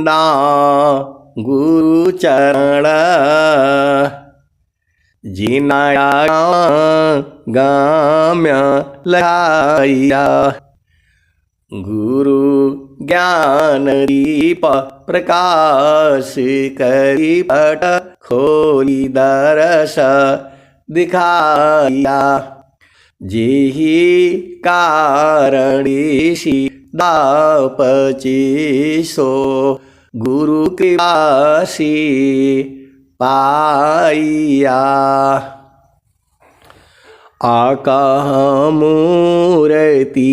वंदा गुरु चरण, जिनाया गाम्य लगाया। गुरु ज्ञान दीप प्रकाश करी पट खोली दरस दिखाया। जेहि कारणीषि दापची सो गुरु कृपासी पाइया। आकाह मूर्ति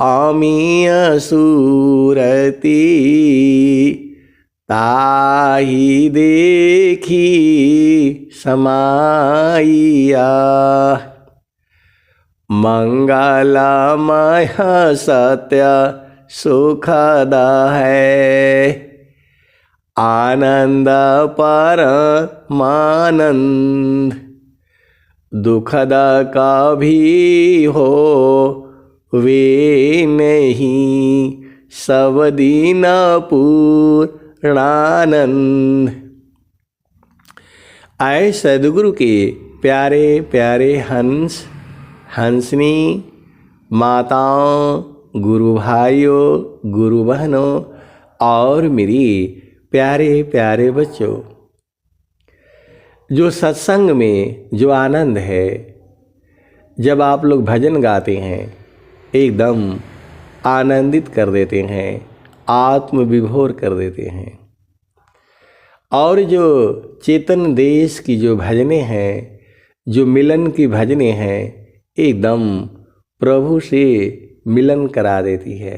आमीय सूरति, ताहि देखी समाइया। मंगलमय सत्य सुखद है, आनंद परमानंद। दुखद कभी हो वे नहीं, सब दिन पूर्णानंद। आए सद्गुरु के प्यारे प्यारे हंस हंसनी, माताओं, गुरु भाइयों, गुरु बहनों और मेरी प्यारे प्यारे बच्चों। जो सत्संग में जो आनंद है, जब आप लोग भजन गाते हैं एकदम आनंदित कर देते हैं, आत्म विभोर कर देते हैं। और जो चेतन देश की जो भजनें हैं, जो मिलन की भजनें हैं, एकदम प्रभु से मिलन करा देती है,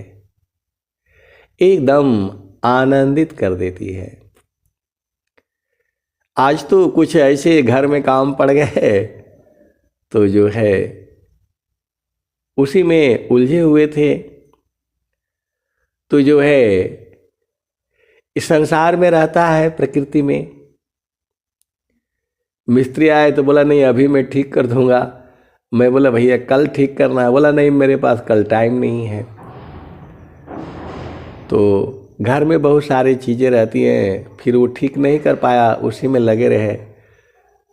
एकदम आनंदित कर देती है। आज तो कुछ ऐसे घर में काम पड़ गए तो जो है उसी में उलझे हुए थे। तो जो है इस संसार में रहता है, प्रकृति में। मिस्त्री आए तो बोला नहीं अभी मैं ठीक कर दूंगा। मैं बोला भैया कल ठीक करना है। बोला नहीं मेरे पास कल टाइम नहीं है। तो घर में बहुत सारी चीज़ें रहती हैं, फिर वो ठीक नहीं कर पाया, उसी में लगे रहे।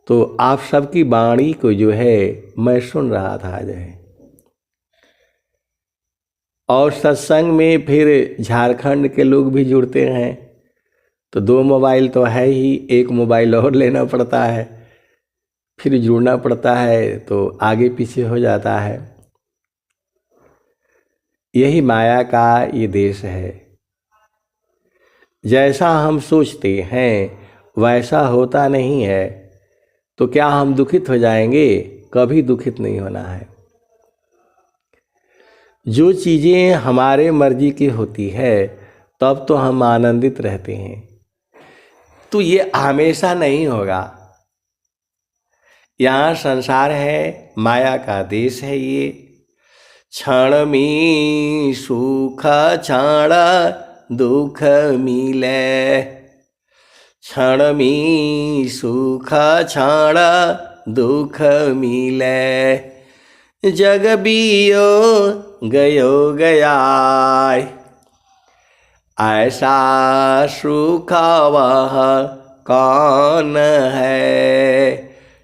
तो आप सबकी वाणी को जो है मैं सुन रहा था जो है। और सत्संग में फिर झारखंड के लोग भी जुड़ते हैं, तो 2 मोबाइल तो है ही, 1 मोबाइल और लेना पड़ता है, फिर जुड़ना पड़ता है, तो आगे पीछे हो जाता है। यही माया का ये देश है। जैसा हम सोचते हैं वैसा होता नहीं है, तो क्या हम दुखित हो जाएंगे? कभी दुखित नहीं होना है। जो चीज़ें हमारे मर्जी की होती है तब तो हम आनंदित रहते हैं, तो ये हमेशा नहीं होगा। यहाँ संसार है, माया का देश है ये। क्षण में सुख क्षण दुख मिले, क्षण में सुख क्षण दुख मिले। जग बियो गयो गया, ऐसा सुख वह कौन है,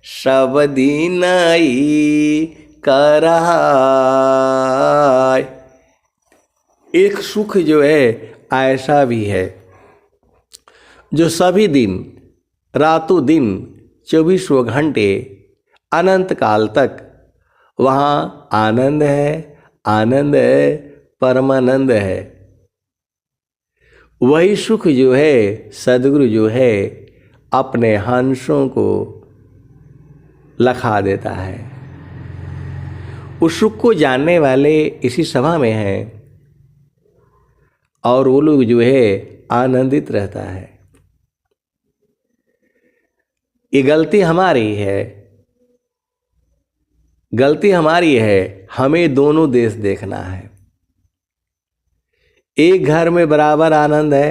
सब दिन ही कराय। एक सुख जो है ऐसा भी है जो सभी दिन, रातों दिन, 24 घंटे, अनंत काल तक वहाँ आनंद है, आनंद है, परमानंद है। वही सुख जो है सद्गुरु जो है अपने हंसों को लखा देता है। उस सुख को जानने वाले इसी सभा में हैं और वो लोग जो है आनंदित रहता है। ये गलती हमारी है, गलती हमारी है। हमें दोनों देश देखना है। एक घर में बराबर आनंद है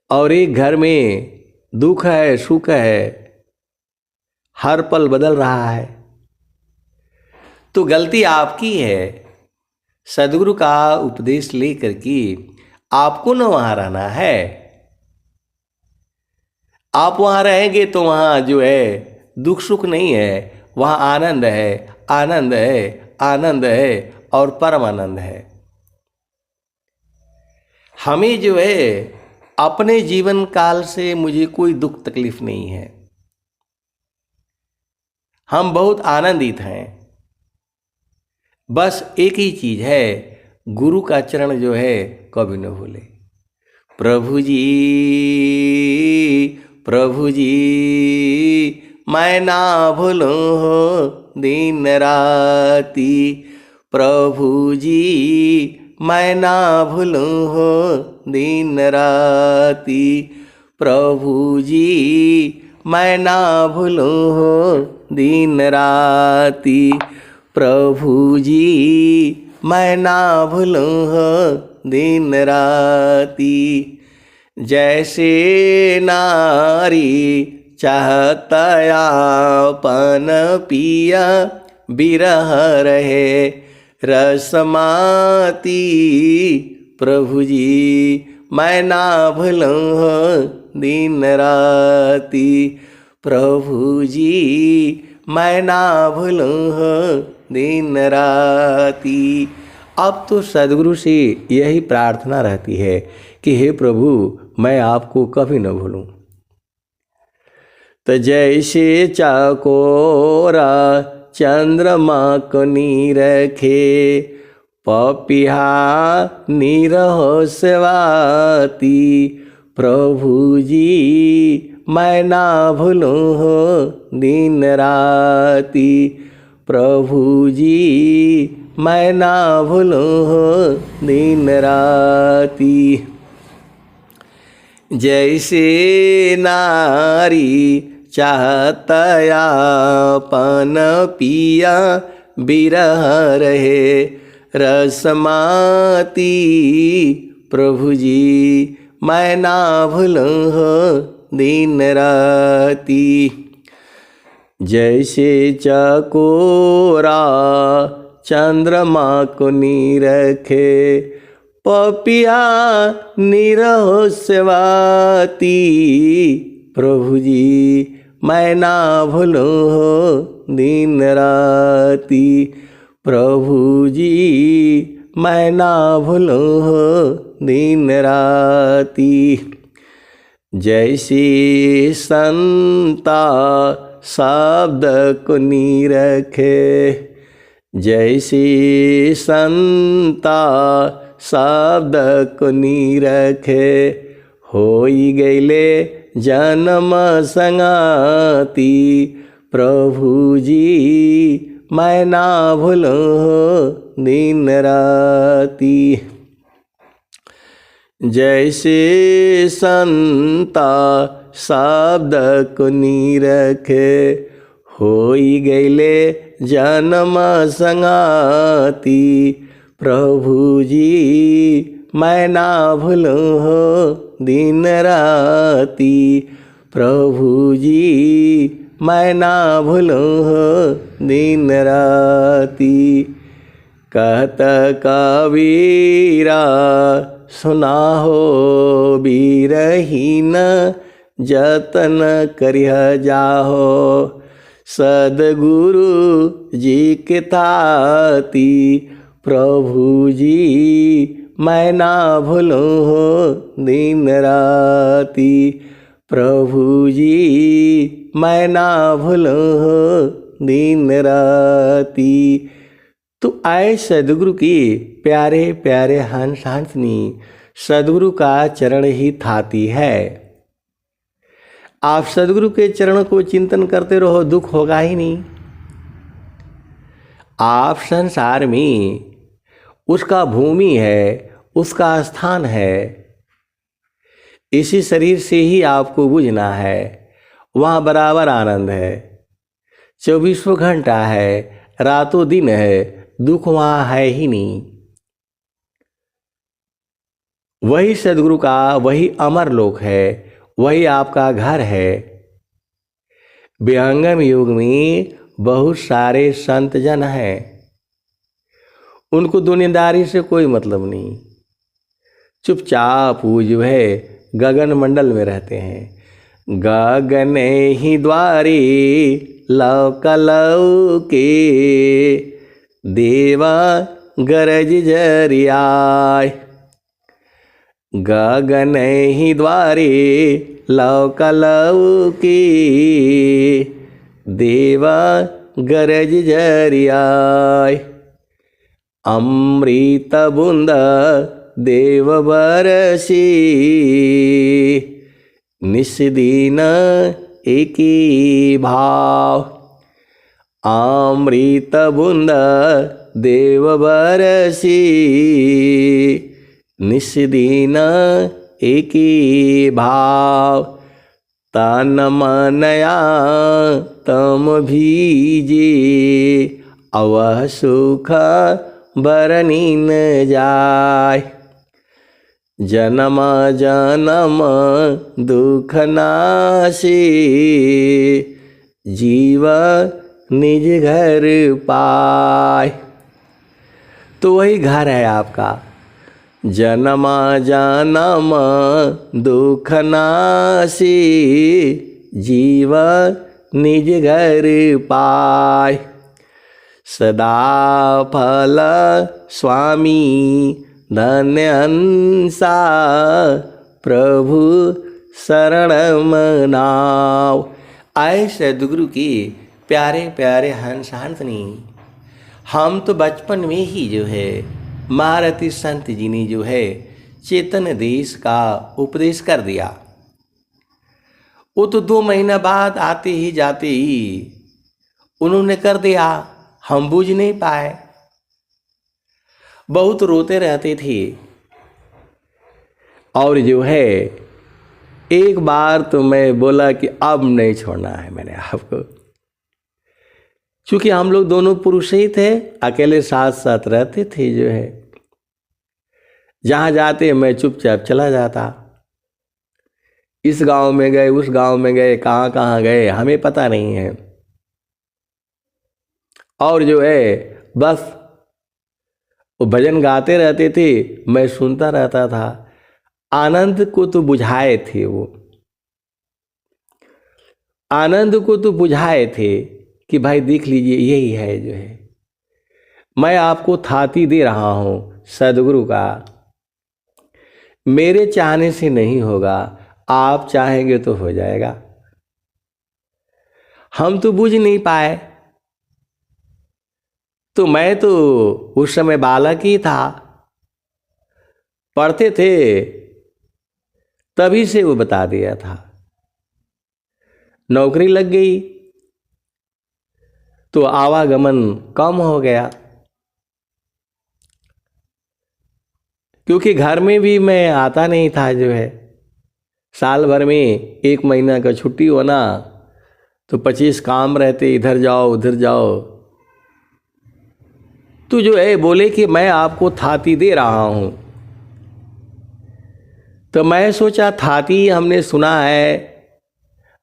और एक घर में दुख है, सुख है, हर पल बदल रहा है। तो गलती आपकी है। सद्गुरु का उपदेश लेकर के आपको न वहाँ रहना है। आप वहाँ रहेंगे तो वहाँ जो है दुख सुख नहीं है, वहाँ आनंद है, आनंद है, आनंद है और परमानंद है। हमें जो है अपने जीवन काल से मुझे कोई दुख तकलीफ नहीं है, हम बहुत आनंदित हैं। बस एक ही चीज़ है, गुरु का चरण जो है कभी न भूले। प्रभु जी, प्रभु जी, मैं ना भूलूं हो दिन राती। प्रभु जी, मैं ना भूलूं हो दिन राती। प्रभु जी, मैं ना भूलूं हो दिन राती। प्रभु जी, मैं ना भूलूं हो दिन राती। जैसे नारी चाहता आपन पिया, बिरह रहे रसमाती। प्रभु जी, मैं ना भूलूं हो दिन राती। प्रभु जी, मैं ना भूलूं हो दिन राती। अब तो सद्गुरु से यही प्रार्थना रहती है कि हे प्रभु, मैं आपको कभी न भूलूं। तो जैसे चकोरा चंद्रमा को नीरखे, पपिहा निरहो सेवाती। प्रभु जी, मैं ना भूलूं हो दिन राती। प्रभु जी, मैं ना भूलूं हो दिन राती। जैसे नारी चाहता आपन पिया, बिरह रहे रसमाती। प्रभु जी, मैं ना भूलूं हो दिन राती। जैसे चकोरा चंद्रमा को नीरखे, पपिया निरहो सेवाती। प्रभु जी, मैं ना भूलूं हो दिन राती। प्रभु जी, मैं ना भूलूं हो दिन राती। जैसे संता शब्द को नीरखे, जैसे संता शब्द को नीरखे, होई गईले जन्म संगाती। प्रभु जी, मैं ना भूलूं हो दिन राती। जैसे संता शब्द को नीरखे, होई गईले जन्म संगाती। प्रभु जी, मैं ना भूलूं हो दिन राती। प्रभु जी, मैं ना भूलूं हो दिन राती। कहत कबीरा सुना हो बीरहीन, जतन करिह जाहो सद्गुरु जी के ताती। प्रभु जी, मैं ना भूलूं हो दिन राती। प्रभु जी, मैं ना भूलूं हो दिन राती। तो आए सद्गुरु की प्यारे प्यारे हंस हंसनी, सद्गुरु का चरण ही थाती है। आप सद्गुरु के चरण को चिंतन करते रहो, दुख होगा ही नहीं। आप संसार में उसका भूमि है, उसका स्थान है, इसी शरीर से ही आपको बुझना है। वहाँ बराबर आनंद है, 24 घंटा है, रातों दिन है, दुख वहाँ है ही नहीं। वही सद्गुरु का वही अमर लोक है, वही आपका घर है। विहंगम युग में बहुत सारे संत जन हैं, उनको दुनियादारी से कोई मतलब नहीं। चुपचाप वो जो है गगन मंडल में रहते हैं। गगन ही द्वारे लौके देवा गरज जरियाय। गगन ही द्वारे लौके देवा गरज जरियाय। अमृत बूंद देव बरसी निस्दिन एकी भाव। अमृत बूंद देव बरसी निस्दिन एकी भाव। तन मनया तम भीजे अवह सुख बरनी न जाय। जन्म जन्म दुख नाशी जीव निज घर पाय। तो वही घर है आपका। जन्म जन्म दुख नाशी जीव निज घर पाय। सदा फल स्वामी धन्य हंसा प्रभु शरण मनाओ। आए सद्गुरु की प्यारे प्यारे हंस हंसनी। हम तो बचपन में ही जो है महारथी संत जी ने जो है चेतन देश का उपदेश कर दिया। वो तो 2 महीना बाद आते ही जाते ही उन्होंने कर दिया, हम बूझ नहीं पाए। बहुत रोते रहते थे। और जो है एक बार तो मैं बोला कि अब नहीं छोड़ना है मैंने आपको। क्योंकि हम लोग दोनों पुरुष ही थे, अकेले साथ साथ रहते थे। जो है जहाँ जाते मैं चुपचाप चला जाता। इस गांव में गए, उस गांव में गए, कहाँ कहाँ गए हमें पता नहीं है। और जो है बस वो भजन गाते रहते थे, मैं सुनता रहता था। आनंद को तो बुझाए थे, वो आनंद को तो बुझाए थे कि भाई देख लीजिए यही है जो है। मैं आपको थाती दे रहा हूँ सद्गुरु का। मेरे चाहने से नहीं होगा, आप चाहेंगे तो हो जाएगा। हम तो बुझ नहीं पाए। तो मैं तो उस समय बालक ही था, पढ़ते थे, तभी से वो बता दिया था। नौकरी लग गई तो आवागमन कम हो गया। क्योंकि घर में भी मैं आता नहीं था। जो है साल भर में 1 महीना का छुट्टी होना तो 25 काम रहते, इधर जाओ उधर जाओ। तो जो है बोले कि मैं आपको थाती दे रहा हूँ। तो मैं सोचा थाती हमने सुना है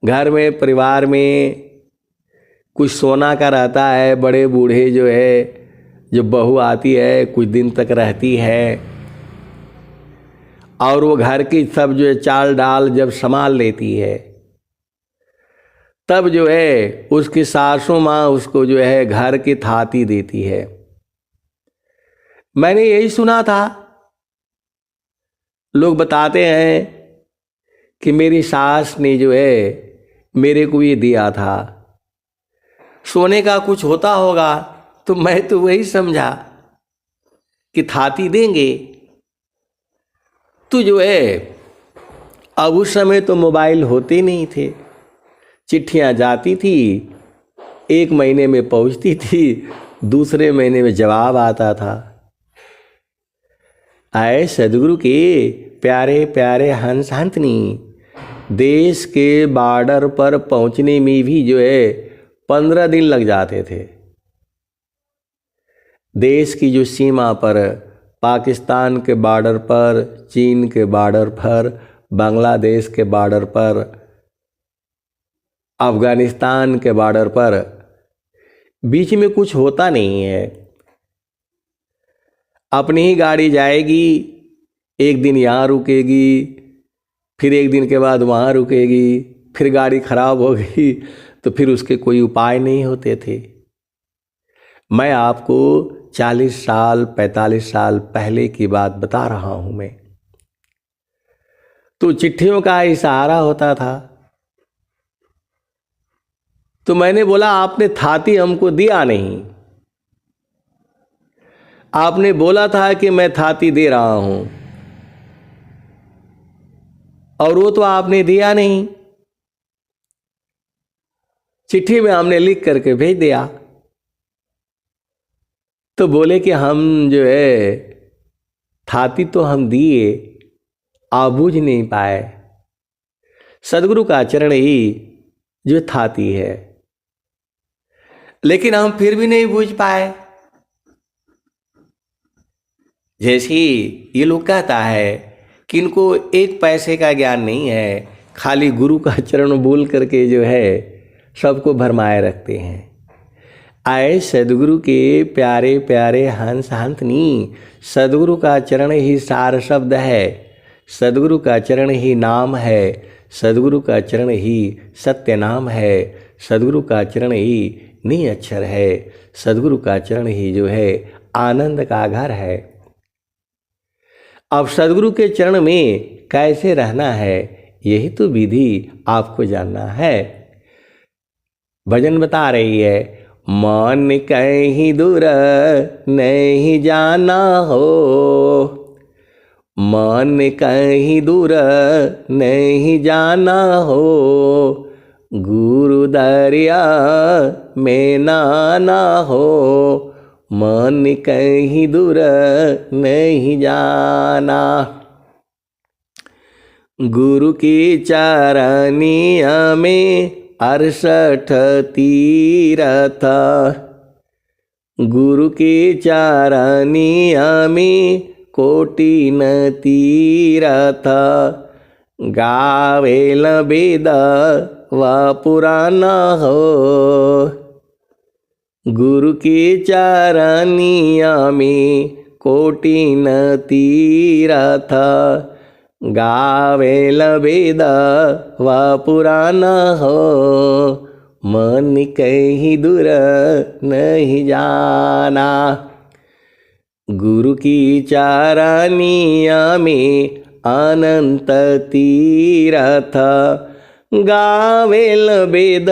घर में परिवार में कुछ सोना का रहता है। बड़े बूढ़े जो है, जो बहू आती है कुछ दिन तक रहती है और वो घर की सब जो है चाल डाल जब संभाल लेती है, तब जो है उसकी सासू माँ उसको जो है घर की थाती देती है। मैंने यही सुना था। लोग बताते हैं कि मेरी सास ने जो है मेरे को ये दिया था। सोने का कुछ होता होगा तो मैं तो वही समझा कि थाती देंगे। तो जो है अब उस समय तो मोबाइल होते नहीं थे। चिट्ठियाँ जाती थी, 1 महीने में पहुँचती थी, दूसरे महीने में जवाब आता था। आए सद्गुरु के प्यारे प्यारे हंस हंसनी। देश के बॉर्डर पर पहुंचने में भी जो है 15 दिन लग जाते थे। देश की जो सीमा पर, पाकिस्तान के बॉर्डर पर, चीन के बॉर्डर पर, बांग्लादेश के बॉर्डर पर, अफगानिस्तान के बॉर्डर पर, बीच में कुछ होता नहीं है। अपनी ही गाड़ी जाएगी, एक दिन यहाँ रुकेगी, फिर एक दिन के बाद वहाँ रुकेगी, फिर गाड़ी खराब हो गई तो फिर उसके कोई उपाय नहीं होते थे। मैं आपको 40 साल 45 साल पहले की बात बता रहा हूँ मैं। तो चिट्ठियों का इशारा होता था। तो मैंने बोला आपने थाती हमको दिया नहीं, आपने बोला था कि मैं थाती दे रहा हूं और वो तो आपने दिया नहीं। चिट्ठी में हमने लिख करके भेज दिया। तो बोले कि हम जो है थाती तो हम दिए, आप बूझ नहीं पाए। सदगुरु का चरण ही जो थाती है, लेकिन हम फिर भी नहीं बूझ पाए। जैसे ये लोग कहता है कि इनको एक पैसे का ज्ञान नहीं है, खाली गुरु का चरण बोल करके जो है सबको भरमाए रखते हैं। आए सदगुरु के प्यारे प्यारे हंस हंसनी, सदगुरु का चरण ही सार शब्द है, सदगुरु का चरण ही नाम है, सदगुरु का चरण ही सत्य नाम है, सदगुरु का चरण ही नी अक्षर है, सदगुरु का चरण ही जो है आनंद का घर है। अब सदगुरु के चरण में कैसे रहना है, यही तो विधि आपको जानना है। भजन बता रही है, मन कहीं दूर नहीं जाना हो, मन कहीं दूर नहीं जाना हो, गुरु दरिया में नाना हो, मन कहीं दूर नहीं जाना। गुरु की चरनिया में 68 तीरथ, गुरु की चरनिया में कोटि न तीरथ, गावेल वेद व पुराण हो, गुरु की चरनिया में कोटि न तीरथ, गावेल वेद व पुराण हो, मन कहीं दूर नहीं जाना। गुरु की चरनिया में अनंत तीरथ, गावेल वेद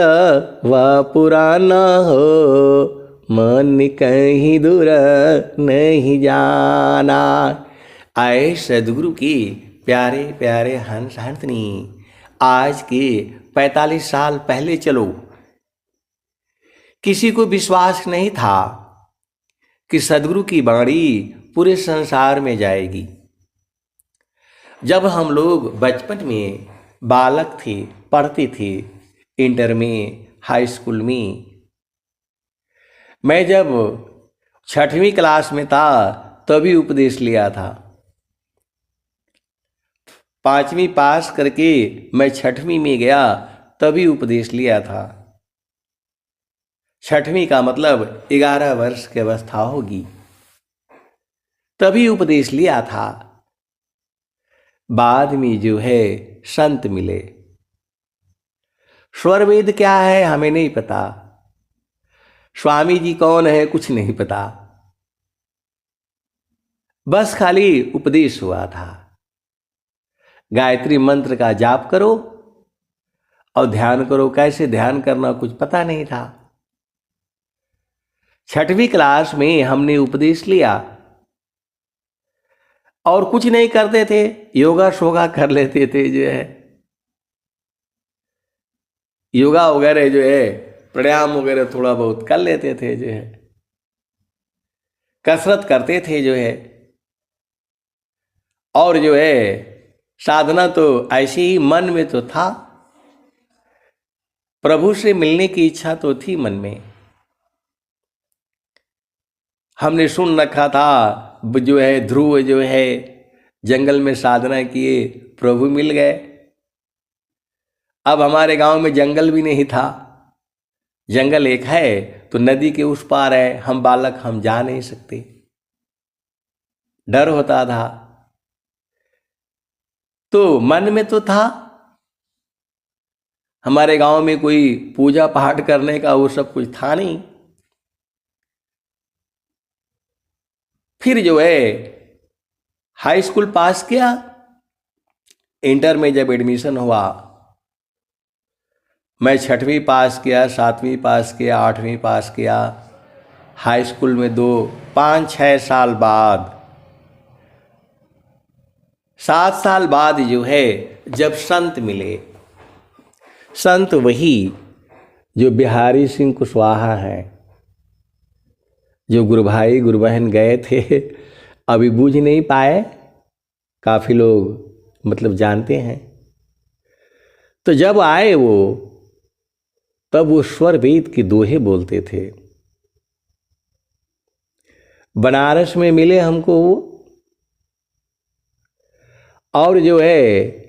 व पुराण हो, मन कहीं दूर नहीं जाना। आए सदगुरु की प्यारे प्यारे हंस हंसनी, आज के 45 साल पहले चलो। किसी को विश्वास नहीं था कि सदगुरु की वाणी पूरे संसार में जाएगी। जब हम लोग बचपन में बालक थे, पढ़ते थे, इंटर में, हाई स्कूल में, मैं जब 6वीं क्लास में था तभी उपदेश लिया था। 5वीं पास करके मैं 6वीं में गया तभी उपदेश लिया था। 6वीं का मतलब 11 वर्ष की अवस्था होगी, तभी उपदेश लिया था। बाद में जो है संत मिले। स्वर वेद क्या है हमें नहीं पता, स्वामी जी कौन है कुछ नहीं पता, बस खाली उपदेश हुआ था। गायत्री मंत्र का जाप करो और ध्यान करो। कैसे ध्यान करना कुछ पता नहीं था। 6वीं क्लास में हमने उपदेश लिया और कुछ नहीं करते थे, योगा शोगा कर लेते थे, जो है योगा वगैरह जो है प्राणायाम वगैरह थोड़ा बहुत कर लेते थे, जो है कसरत करते थे, जो है और जो है साधना तो ऐसे ही मन में तो था। प्रभु से मिलने की इच्छा तो थी मन में। हमने सुन रखा था जो है ध्रुव जो है जंगल में साधना किए, प्रभु मिल गए। अब हमारे गांव में जंगल भी नहीं था। जंगल एक है तो नदी के उस पार है, हम बालक हम जा नहीं सकते, डर होता था। तो मन में तो था, हमारे गांव में कोई पूजा पाठ करने का वो सब कुछ था नहीं। फिर जो है हाई स्कूल पास किया, इंटर में जब एडमिशन हुआ, मैं 6वीं पास किया, 7वीं पास किया, 8वीं पास किया। हाई स्कूल में 5-6 साल बाद, 7 साल बाद जो है जब संत मिले, संत वही जो बिहारी सिंह कुशवाहा हैं, जो गुरु भाई गुरु बहन गए थे, अभी बूझ नहीं पाए, काफ़ी लोग मतलब जानते हैं। तो जब आए वो, तब वो स्वर वेद की दोहे बोलते थे। बनारस में मिले हमको वो, और जो है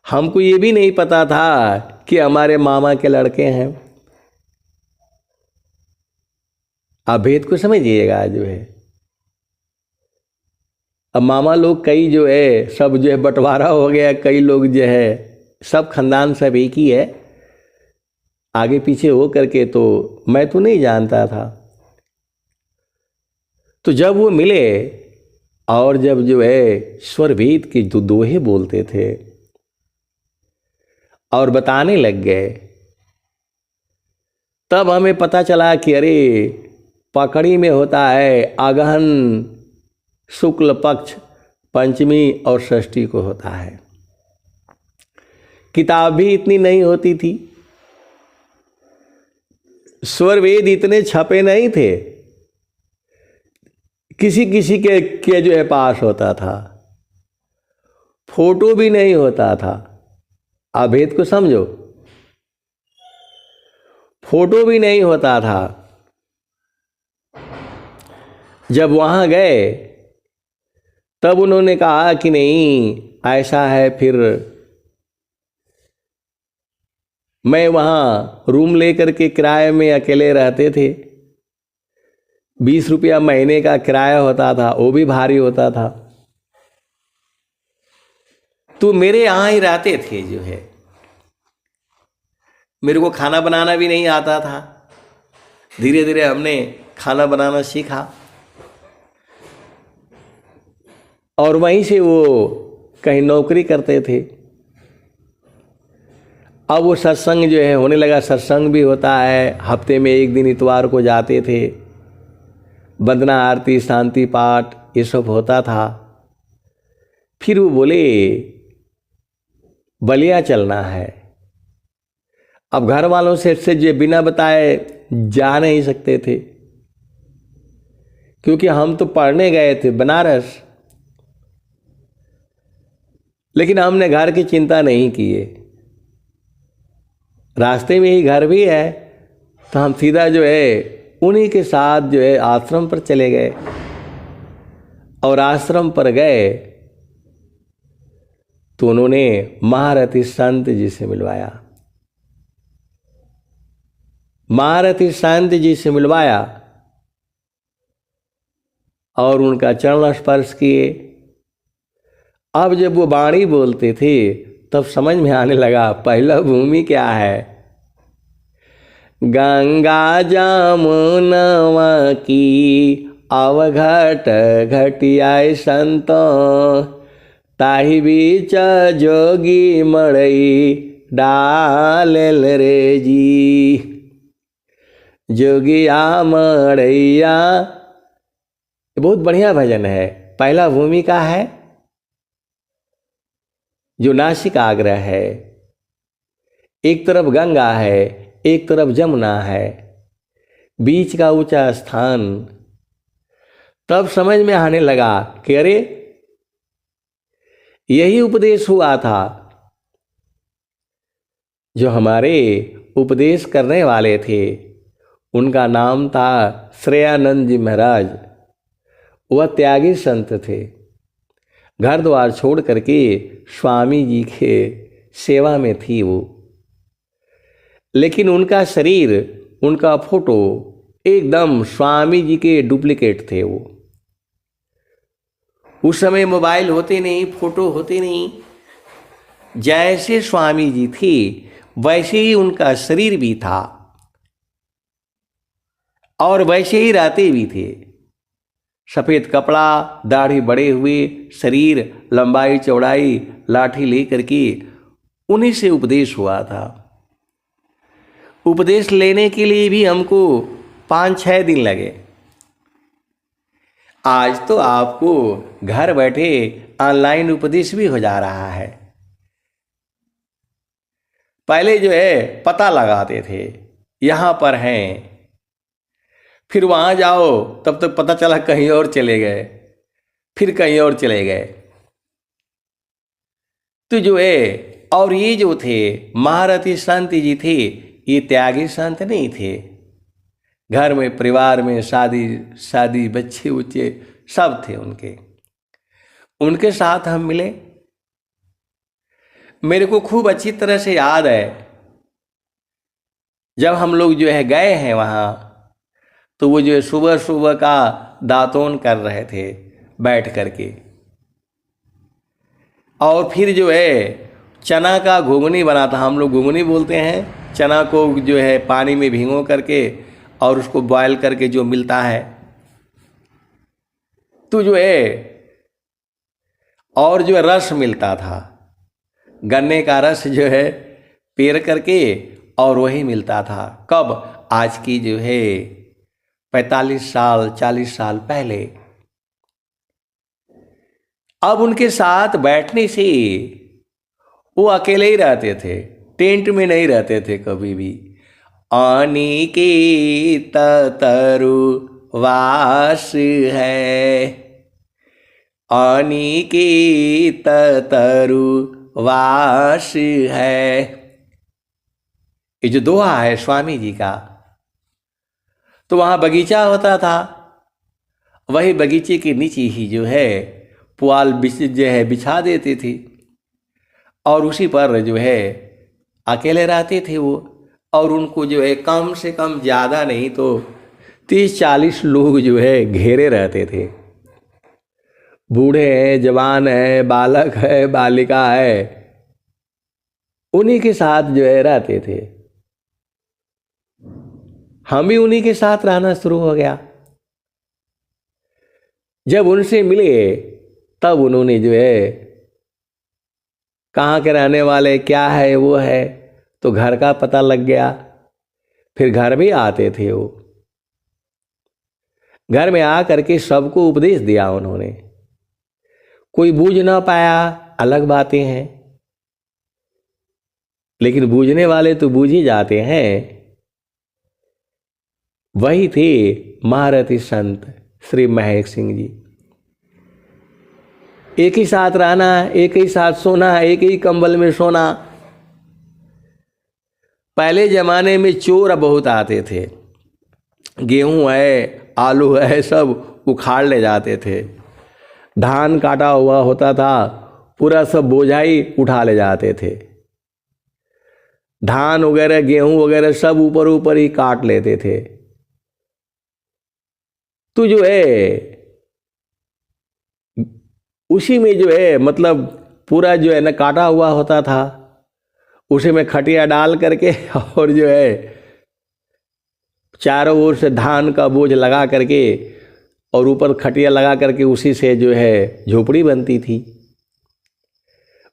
हमको ये भी नहीं पता था कि हमारे मामा के लड़के हैं। आप भेद को समझिएगा जो है। अब मामा लोग कई जो है सब जो है बंटवारा हो गया, कई लोग जो है सब खानदान सब एक ही है, आगे पीछे हो करके, तो मैं तो नहीं जानता था। तो जब वो मिले और जब जो है स्वर वेद के जो दोहे बोलते थे और बताने लग गए, तब हमें पता चला कि अरे पकड़ी में होता है अगहन शुक्ल पक्ष, पंचमी और षष्ठी को होता है। किताब भी इतनी नहीं होती थी, स्वर वेद इतने छपे नहीं थे, किसी किसी के जो है पास होता था, फोटो भी नहीं होता था। आप भेद को समझो, फोटो भी नहीं होता था। जब वहाँ गए तब उन्होंने कहा कि नहीं ऐसा है, फिर मैं वहाँ रूम लेकर के किराए में अकेले रहते थे, 20 रुपया महीने का किराया होता था, वो भी भारी होता था। तो मेरे यहाँ ही रहते थे जो है। मेरे को खाना बनाना भी नहीं आता था, धीरे धीरे हमने खाना बनाना सीखा, और वहीं से वो कहीं नौकरी करते थे। अब वो सत्संग जो है होने लगा, सत्संग भी होता है, हफ्ते में एक दिन इतवार को जाते थे, वंदना आरती शांति पाठ ये सब होता था। फिर वो बोले बलिया चलना है। अब घर वालों से जो बिना बताए जा नहीं सकते थे, क्योंकि हम तो पढ़ने गए थे बनारस, लेकिन हमने घर की चिंता नहीं किए। रास्ते में ही घर भी है, तो हम सीधा जो है उन्हीं के साथ जो है आश्रम पर चले गए। और आश्रम पर गए तो उन्होंने महारथी संत जी से मिलवाया, महारथी संत जी से मिलवाया और उनका चरण स्पर्श किए। अब जब वो वाणी बोलते थे तब समझ में आने लगा पहला भूमि क्या है। गंगा जमुनवा की अवघट घटियाय संतों, ताहि बीच जोगी मड़ई डालेल रे जी। जोगिया मड़ैया, बहुत बढ़िया भजन है। पहला भूमिका है जो नासिक आग्रह है, एक तरफ गंगा है, एक तरफ जमुना है, बीच का ऊंचा स्थान। तब समझ में आने लगा कि अरे यही उपदेश हुआ था जो हमारे उपदेश करने वाले थे, उनका नाम था श्रेयानंद जी महाराज। वह त्यागी संत थे, घर द्वार छोड़ करके स्वामी जी के सेवा में थी वो, लेकिन उनका शरीर, उनका फोटो एकदम स्वामी जी के डुप्लीकेट थे। वो उस समय मोबाइल होते नहीं, फोटो होते नहीं। जैसे स्वामी जी थे वैसे ही उनका शरीर भी था और वैसे ही रहते भी थे। सफ़ेद कपड़ा, दाढ़ी बड़े हुए, शरीर लंबाई चौड़ाई, लाठी लेकर के उन्हीं से उपदेश हुआ था। उपदेश लेने के लिए भी हमको 5-6 दिन लगे। आज तो आपको घर बैठे ऑनलाइन उपदेश भी हो जा रहा है। पहले जो है पता लगाते थे, यहाँ पर हैं, फिर वहाँ जाओ तब तक पता चला कहीं और चले गए, फिर कहीं और चले गए। तो जो है, और ये जो थे महारथी संत जी थे, ये त्यागी संत नहीं थे। घर में परिवार में शादी बच्चे उच्चे सब थे उनके साथ हम मिले। मेरे को खूब अच्छी तरह से याद है, जब हम लोग जो है गए हैं वहाँ, तो वो जो है सुबह सुबह का दातून कर रहे थे बैठ करके, और फिर जो है चना का घुघनी बना था। हम लोग घुघनी बोलते हैं, चना को जो है पानी में भिगो करके और उसको बॉयल करके जो मिलता है, तो जो है, और जो रस मिलता था, गन्ने का रस जो है पेर करके, और वही मिलता था। कब? आज की जो है 45 साल 40 साल पहले। अब उनके साथ बैठने से वो अकेले ही रहते थे, टेंट में नहीं रहते थे कभी भी। अनिकेत तरु वास है, अनिकेत तरु वास है, ये जो दोहा है स्वामी जी का। तो वहाँ बगीचा होता था, वही बगीचे के नीचे ही जो है पुआल जो है बिछा देते थे, और उसी पर जो है अकेले रहते थे वो। और उनको जो है कम से कम ज़्यादा नहीं तो 30-40 लोग जो है घेरे रहते थे। बूढ़े हैं, जवान है, बालक है, बालिका है, उन्हीं के साथ जो है रहते थे। हम भी उन्हीं के साथ रहना शुरू हो गया। जब उनसे मिले तब उन्होंने जो है कहाँ के रहने वाले, क्या है वो है, तो घर का पता लग गया। फिर घर भी आते थे वो, घर में आ करके सबको उपदेश दिया उन्होंने। कोई बूझ ना पाया, अलग बातें हैं, लेकिन बूझने वाले तो बूझ ही जाते हैं। वही थे महारथी संत श्री महेश सिंह जी। एक ही साथ रहना, एक ही साथ सोना, एक ही कंबल में सोना। पहले जमाने में चोर बहुत आते थे, गेहूं है, आलू है, सब उखाड़ ले जाते थे। धान काटा हुआ होता था, पूरा सब बोझाई उठा ले जाते थे। धान वगैरह, गेहूं वगैरह सब ऊपर ऊपर ही काट लेते थे। तो जो है उसी में जो है मतलब पूरा जो है ना काटा हुआ होता था, उसी में खटिया डाल करके और जो है चारों ओर से धान का बोझ लगा करके और ऊपर खटिया लगा करके उसी से जो है झोपड़ी बनती थी।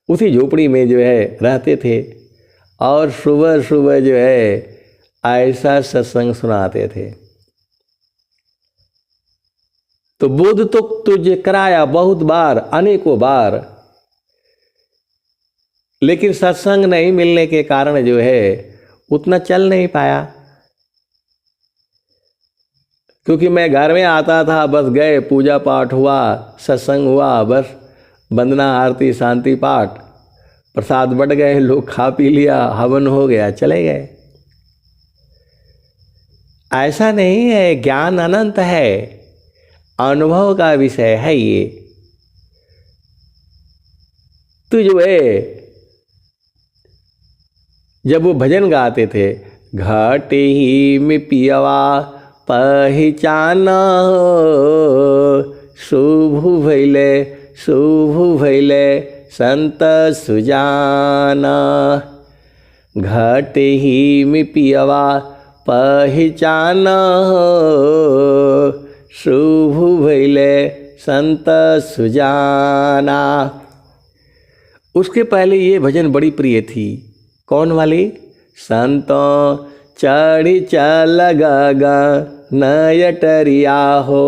उसी झोपड़ी में जो है रहते थे और सुबह सुबह जो है ऐसा सत्संग सुनाते थे। तो बोध तो तुझे कराया बहुत बार, अनेकों बार, लेकिन सत्संग नहीं मिलने के कारण जो है उतना चल नहीं पाया। क्योंकि मैं घर में आता था, बस गए, पूजा पाठ हुआ, सत्संग हुआ, बस वंदना आरती शांति पाठ, प्रसाद बट गए, लोग खा पी लिया, हवन हो गया, चले गए। ऐसा नहीं है, ज्ञान अनंत है, अनुभव का विषय है ये। तो जो है जब वो भजन गाते थे, घाटे ही में पियवा पहचाना हो, शुभ भैले शुभ भैले संत सुजाना। घट ही में पियवा पहचाना, शुभ भैले संत सुजाना। उसके पहले ये भजन बड़ी प्रिय थी। कौन वाली? संतों चढ़ी चल गगन अटरिया हो,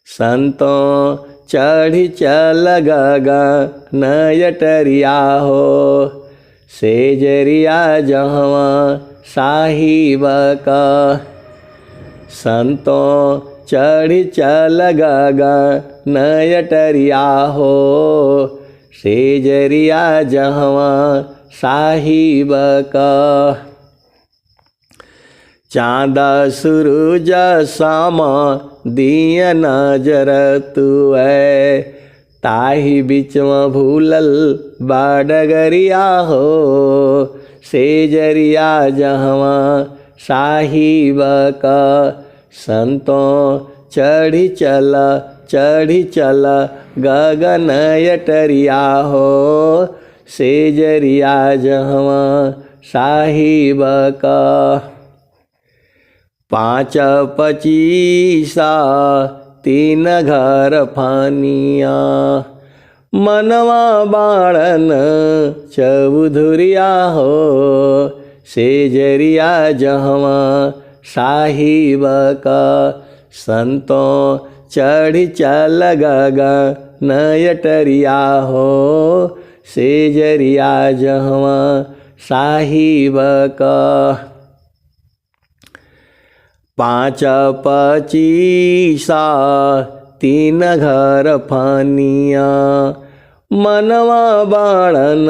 संतों चढ़ी चल गगन अटरिया हो। सेजरिया जहाँ साहिब का, संतों चढ़ी चल गगन अटरिया हो। सेजरिया जहाँ साहिब का। चाँद सूरज साम दिया नजर तुए, ताही बीच में भूलल बाडगरिया हो। सेजरिया जहाँ साहिब का, संतों चढ़ी चल गगन अटरिया हो। सेजरिया जहाँ साहिब का। 5 25 3 घर फानिया, मनवा बाड़न चौधुरिया हो। सेजरिया जहाँ साहिब का, संतों चढ़ी चल गगन अटरिया हो। सेजरिया जहाँ साहिब का। 5 25 3 घर फानिया, मनवा बाड़न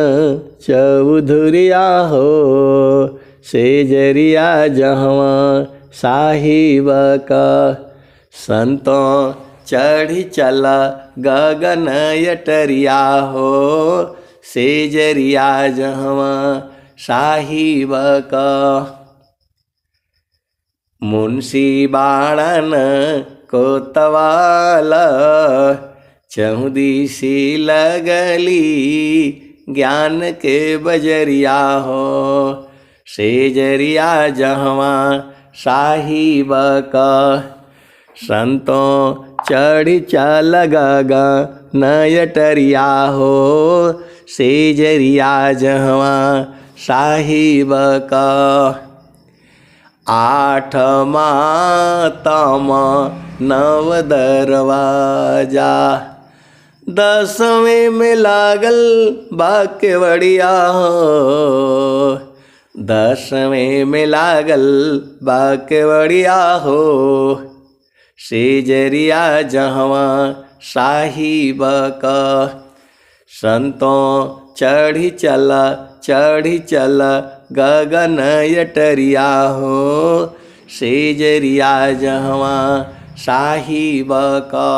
चौधुरिया हो। सेजरिया जहाँ साहिब का, संतों चढ़ी चल गगन अटरिया हो। सेजरिया जहाँ साहिब का। मुंशी बाड़न कोतवाल, चहुदिशी लगली ज्ञान के बजरिया हो। सेजरिया जहाँ साहिब का, संतों चढ़ी चल गगन अटरिया हो। सेजरिया जहाँ साहिब का। 8 मातम 9 दरवाजा, 10वें में लागल बाकेवड़िया हो। 10वें में लागल बाकेवड़िया हो। सेजरिया जहाँ साहिब का, संतों चढ़ी चल गगन अटरिया हो। सेजरिया जहाँ साहिब का।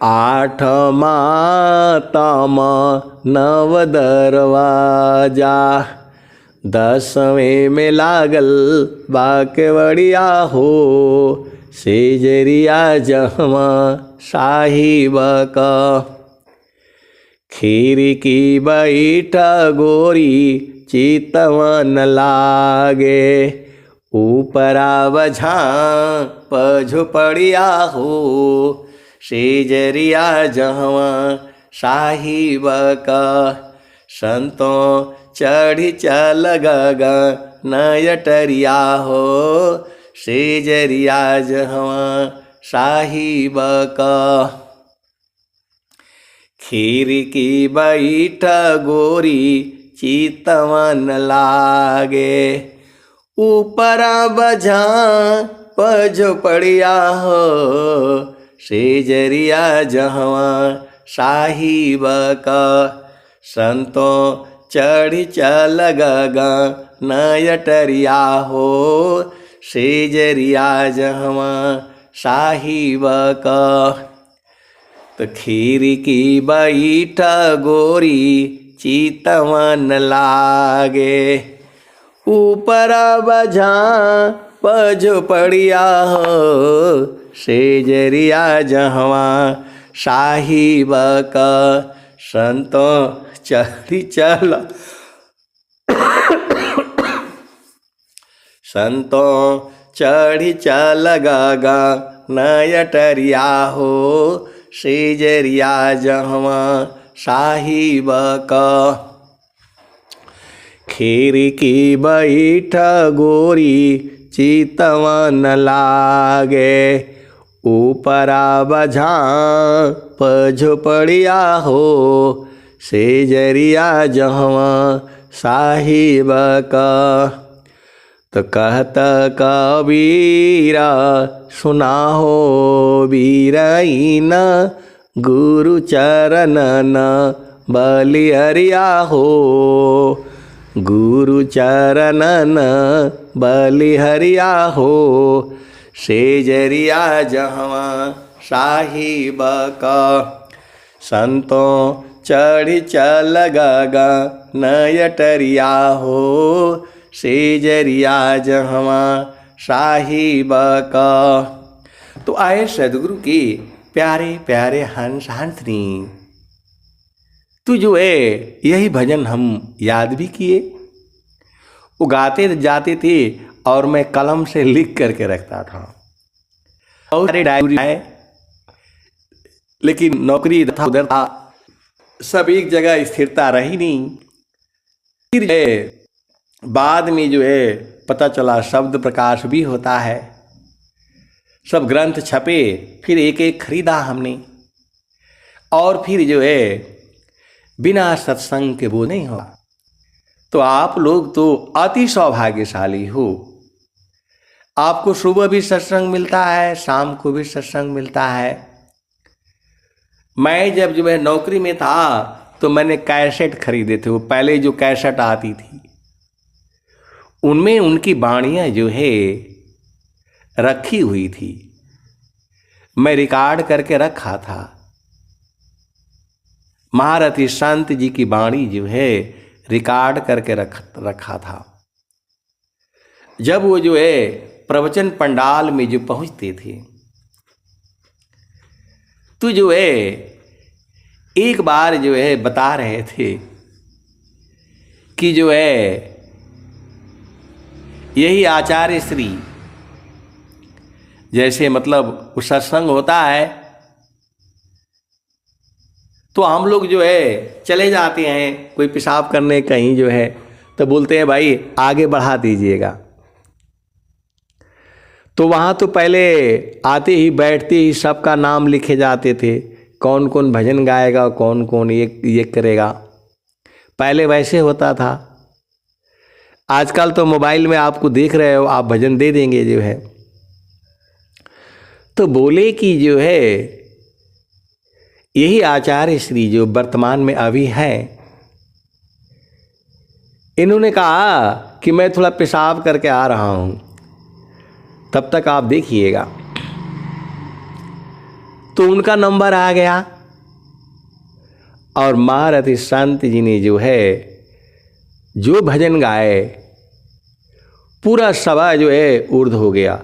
8 मातम 9 दरवाजा, 10वें में लागल बाकेवड़िया हो। सेजरिया जहाँ साहिब का। खीर की बैठा गोरी चितवन लागे, ऊपरा बझा पझुपड़िया हो। सेजरिया जहाँ साहिब का, संतों चढ़ी चल गगन अटरिया हो। सेजरिया जहाँ साहिब का। खीर की बैठा गोरी चितवन लागे, ऊपरा बझा पझुपड़िया हो। सेजरिया जहाँ साहिब का, संतों चढ़ी चल गगन अटरिया हो। सेजरिया जहाँ साहिब का। तो खीर की बैठा गोरी चितवन लागे, ऊपरा बझा पझुपड़िया हो। सेजरिया जहवा साहिब का संतो चढ़ी चल संतो चढ़ी चल गगा नयटरिया हो सेजरिया जहवा साहिब का खीर की बैठ गोरी चितवन लागे ऊपरा बझा झोपड़िया हो सेजरिया जहवा साहिब का। तो कहत कबीरा सुना हो बीरईन गुरु चरणन बलिहरिया हो गुरु चरणन बलिहरिया हो सेजरिया जहवा साहिब का संतो चढ़ी चल गगा नयटरिया हो सेजरिया जहवा साहिब का। तो आए सदगुरु के प्यारे प्यारे हंस हंसनी, तू जो है यही भजन हम याद भी किए, वो गाते जाते थे और मैं कलम से लिख करके रखता था। और सारे डायरी है, लेकिन नौकरी इधर था उधर था, सब एक जगह स्थिरता रही नहीं। फिर बाद में जो है पता चला शब्द प्रकाश भी होता है, सब ग्रंथ छपे, फिर एक एक खरीदा हमने। और फिर जो है बिना सत्संग के वो नहीं हुआ। तो आप लोग तो अति सौभाग्यशाली हो, आपको सुबह भी सत्संग मिलता है, शाम को भी सत्संग मिलता है। मैं जब जो है नौकरी में था तो मैंने कैसेट खरीदे थे, वो पहले जो कैसेट आती थी उनमें उनकी वाणियाँ जो है रखी हुई थी, मैं रिकॉर्ड करके रखा था। महारथी संत जी की वाणी जो है रिकॉर्ड करके रखा था। जब वो जो है प्रवचन पंडाल में जो पहुंचते थे तो जो है एक बार जो है बता रहे थे कि जो है यही आचार्य श्री, जैसे मतलब वो सत्संग होता है तो हम लोग जो है चले जाते हैं कोई पेशाब करने कहीं जो है, तो बोलते हैं भाई आगे बढ़ा दीजिएगा। तो वहाँ तो पहले आते ही बैठते ही सबका नाम लिखे जाते थे, कौन कौन भजन गाएगा, कौन कौन ये करेगा। पहले वैसे होता था, आजकल तो मोबाइल में आपको देख रहे हो, आप भजन दे देंगे जो है। तो बोले कि जो है यही आचार्य श्री जो वर्तमान में अभी हैं, इन्होंने कहा कि मैं थोड़ा पेशाब करके आ रहा हूं, तब तक आप देखिएगा। तो उनका नंबर आ गया और महारथी संत जी ने जो है जो भजन गाए, पूरा सभा जो है ऊर्ध हो गया,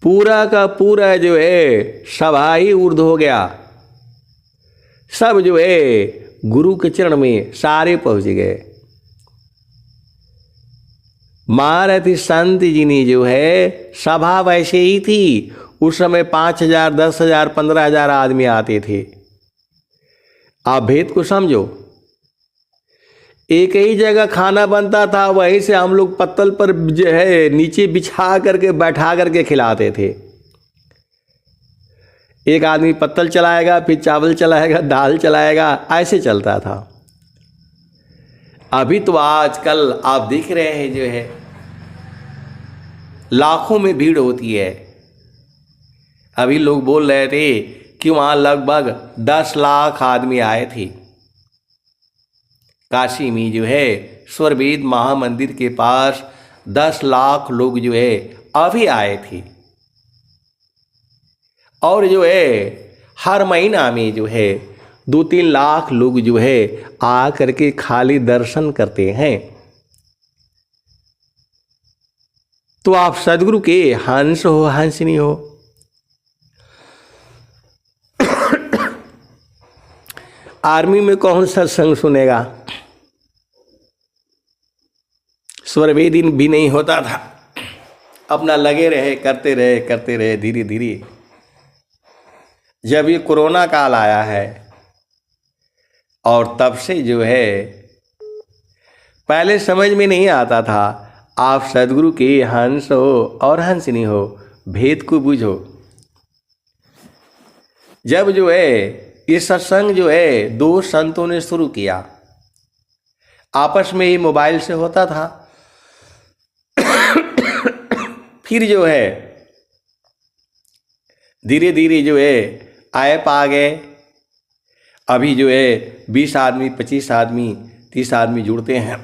पूरा का पूरा जो है सभा ही ऊर्ध हो गया। सब जो है गुरु के चरण में सारे पहुंच गए। महारथी संत जी ने जो है, सभा वैसे ही थी, उस समय 5,000, 10,000, 15,000 आदमी आते थे। आप भेद को समझो, एक ही जगह खाना बनता था, वहीं से हम लोग पत्तल पर जो है नीचे बिछा करके बैठा करके खिलाते थे। एक आदमी पत्तल चलाएगा, फिर चावल चलाएगा, दाल चलाएगा, ऐसे चलता था। अभी तो आजकल आप देख रहे हैं जो है लाखों में भीड़ होती है। अभी लोग बोल रहे थे कि वहाँ लगभग 10 लाख आदमी आए थे। काशी में जो है स्वरवेद महामंदिर के पास 10 लाख लोग जो है अभी आए थे। और जो है हर महीना में जो है 2-3 लाख लोग जो है आ करके खाली दर्शन करते हैं। तो आप सदगुरु के हंस हो, हंसनी हो। आर्मी में कौन सत्संग सुनेगा? स्वरवेदी भी नहीं होता था, अपना लगे रहे, करते रहे। धीरे धीरे जब ये कोरोना काल आया है और तब से जो है, पहले समझ में नहीं आता था, आप सदगुरु के हंस हो और हंसनी हो, भेद को बूझो। जब जो है ये सत्संग जो है दो संतों ने शुरू किया, आपस में ही मोबाइल से होता था। फिर जो है धीरे धीरे जो है ऐप आ गए। अभी जो है 20 आदमी, 25 आदमी, 30 आदमी जुड़ते हैं।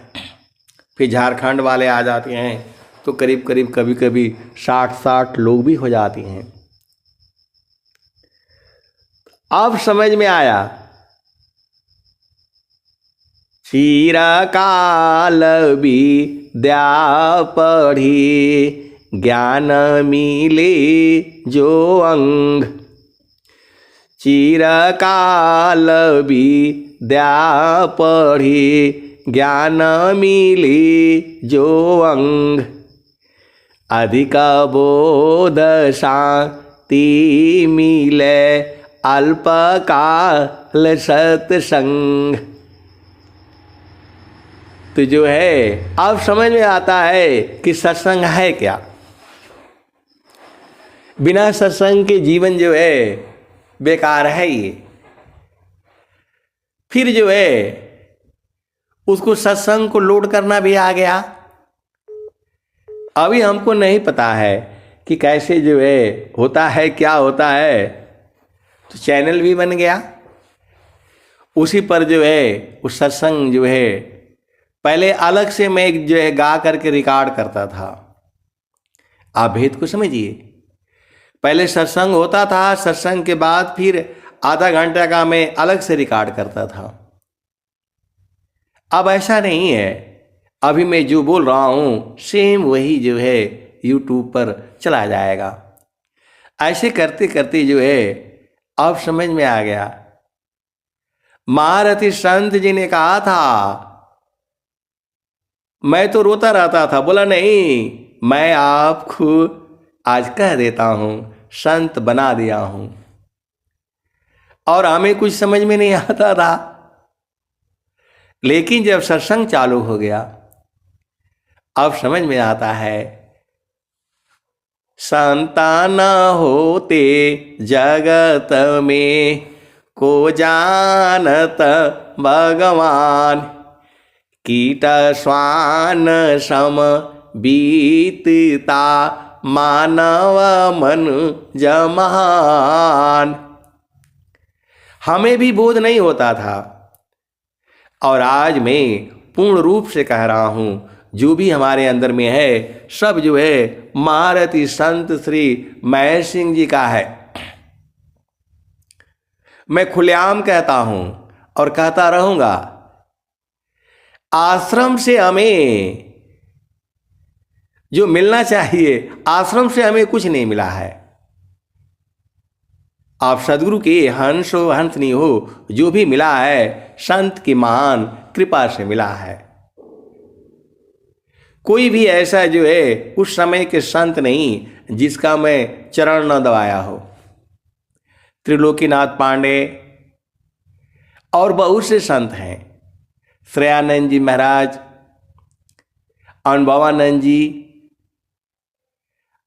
फिर झारखंड वाले आ जाते हैं तो करीब करीब कभी कभी 60 लोग भी हो जाते हैं। अब समझ में आया, चिरकाल विद्या पढ़ी, ज्ञान मिले जो अंग। चिरकाल विद्या पढ़ी, ज्ञान मिले जो अंग। अधिक बोध शांति मिले, अल्पकाल सत्संग। तो जो है अब समझ में आता है कि सत्संग है क्या। बिना सत्संग के जीवन जो है बेकार है ये। फिर जो है उसको सत्संग को लोड करना भी आ गया। अभी हमको नहीं पता है कि कैसे जो है होता है, क्या होता है। तो चैनल भी बन गया, उसी पर जो है उस सत्संग जो है, पहले अलग से मैं जो है गा करके रिकॉर्ड करता था। आप भेद को समझिए। पहले सत्संग होता था, सत्संग के बाद फिर आधा घंटा का मैं अलग से रिकॉर्ड करता था। अब ऐसा नहीं है। अभी मैं जो बोल रहा हूँ सेम वही जो है यूट्यूब पर चला जाएगा। ऐसे करते करते जो है अब समझ में आ गया। महारथी संत जी ने कहा था, मैं तो रोता रहता था, बोला नहीं, मैं आपको आज कह देता हूं, संत बना दिया हूं। और हमें कुछ समझ में नहीं आता था, लेकिन जब सत्संग चालू हो गया अब समझ में आता है। संतान होते जगत में, को जानत भगवान। कीट श्वान सम बीतता, मानव मन जमान। हमें भी बोध नहीं होता था, और आज मैं पूर्ण रूप से कह रहा हूं, जो भी हमारे अंदर में है सब जो है महारथी संत श्री महेश सिंह जी का है। मैं खुलेआम कहता हूं और कहता रहूंगा, आश्रम से हमें जो मिलना चाहिए, आश्रम से हमें कुछ नहीं मिला है। आप सदगुरु के हंस हो, हंसनी हो, जो भी मिला है संत की महान कृपा से मिला है। कोई भी ऐसा जो है उस समय के संत नहीं जिसका मैं चरण न दबाया हो। त्रिलोकीनाथ पांडे और बहुत से संत हैं, श्रेयानंद जी महाराज, अनुभवानंद जी,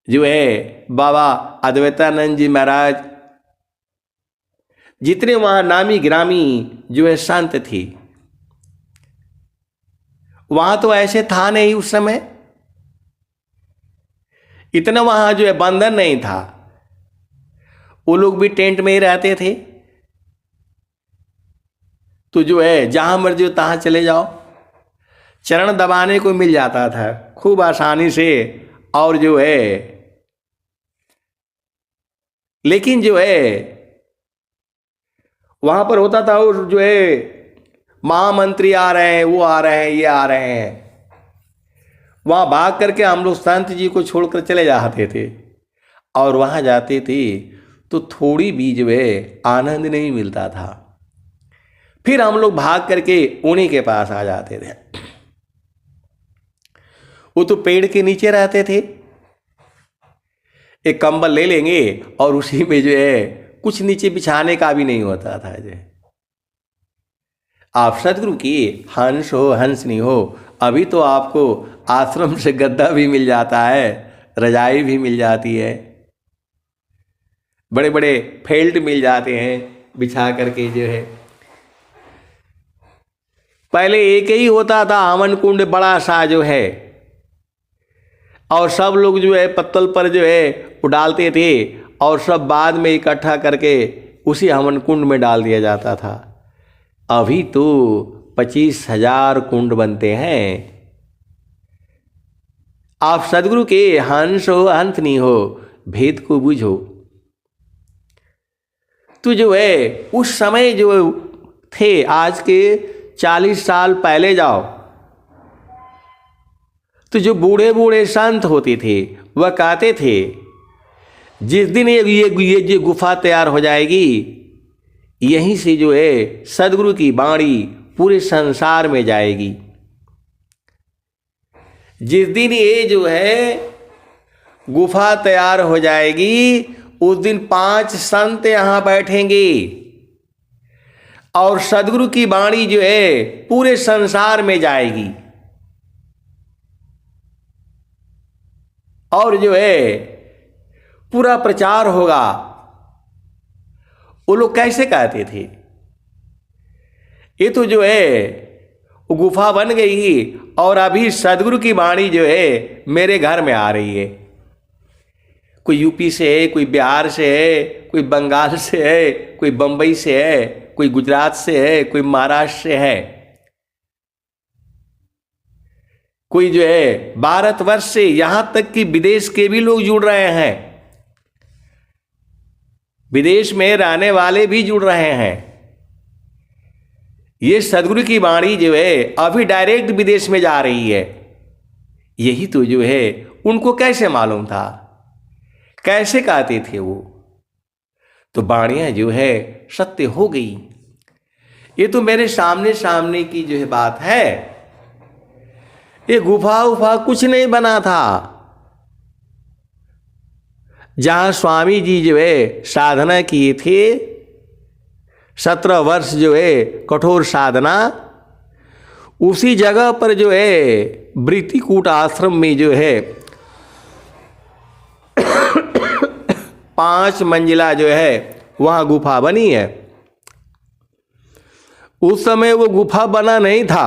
जो है बाबा अद्वैतानंद जी महाराज, जितने वहां नामी गिरामी जो है संत थी, वहां तो ऐसे था नहीं उस समय, इतना वहां जो है बंधन नहीं था। वो लोग भी टेंट में ही रहते थे, तो जो है जहां मर्जी हो तहां चले जाओ, चरण दबाने को मिल जाता था खूब आसानी से। और जो है लेकिन जो है वहां पर होता था, और जो है महामंत्री आ रहे हैं, वो आ रहे हैं, ये आ रहे हैं, वहाँ भाग करके हम लोग संत जी को छोड़कर चले जाते थे, और वहाँ जाते थे तो थोड़ी भी जो है आनंद नहीं मिलता था। फिर हम लोग भाग करके उन्हीं के पास आ जाते थे। वो तो पेड़ के नीचे रहते थे, एक कंबल ले लेंगे और उसी में जो है कुछ नीचे बिछाने का भी नहीं होता था। जो आप सदगुरु की हंस हो हंसनी हो, अभी तो आपको आश्रम से गद्दा भी मिल जाता है, रजाई भी मिल जाती है, बड़े बड़े फेल्ट मिल जाते हैं बिछा करके। जो है पहले एक ही होता था हवन कुंड बड़ा सा जो है, और सब लोग जो है पत्तल पर जो है वो डालते थे, और सब बाद में इकट्ठा करके उसी हवन कुंड में डाल दिया जाता था। अभी तो 25,000 कुंड बनते हैं। आप सदगुरु के हंस हो हंस नहीं हो, भेद को बुझो। तो जो है उस समय जो थे, आज के 40 साल पहले जाओ तो जो बूढ़े बूढ़े संत होते थे वह कहते थे जिस दिन ये गुफा तैयार हो जाएगी, यहीं से जो है सदगुरु की वाणी पूरे संसार में जाएगी। जिस दिन ये जो है गुफा तैयार हो जाएगी, उस दिन 5 संत यहाँ बैठेंगे और सदगुरु की वाणी जो है पूरे संसार में जाएगी। और जो है पूरा प्रचार होगा। वो लोग कैसे कहते थे, ये तो जो है वो गुफा बन गई और अभी सदगुरु की वाणी जो है मेरे घर में आ रही है। कोई यूपी से है, कोई बिहार से है, कोई बंगाल से है, कोई बंबई से है, कोई गुजरात से है, कोई महाराष्ट्र से है, कोई जो है भारतवर्ष से, यहां तक कि विदेश के भी लोग जुड़ रहे हैं, विदेश में रहने वाले भी जुड़ रहे हैं। ये सदगुरु की वाणी जो है अभी डायरेक्ट विदेश में जा रही है। यही तो जो है उनको कैसे मालूम था, कैसे कहते थे वो? तो वाणियां जो है सत्य हो गई। ये तो मेरे सामने सामने की जो है बात है। ये गुफा उफा कुछ नहीं बना था। जहां स्वामी जी जो है साधना किए थे, 17 वर्ष जो है कठोर साधना, उसी जगह पर जो है वृत्तिकूट आश्रम में जो है 5 मंजिला जो है वहां गुफा बनी है। उस समय वो गुफा बना नहीं था,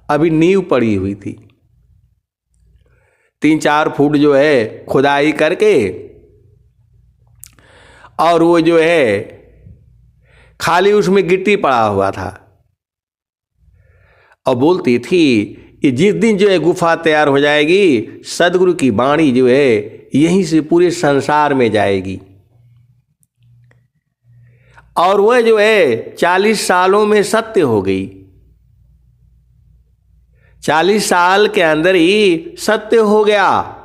अभी नींव पड़ी हुई थी। 3-4 फुट जो है खुदाई करके, और वो जो है खाली उसमें गिट्टी पड़ा हुआ था। और बोलती थी कि जिस दिन जो है गुफा तैयार हो जाएगी, सदगुरु की वाणी जो है यहीं से पूरे संसार में जाएगी। और वह जो है 40 सालों में सत्य हो गई। 40 साल के अंदर ही सत्य हो गया।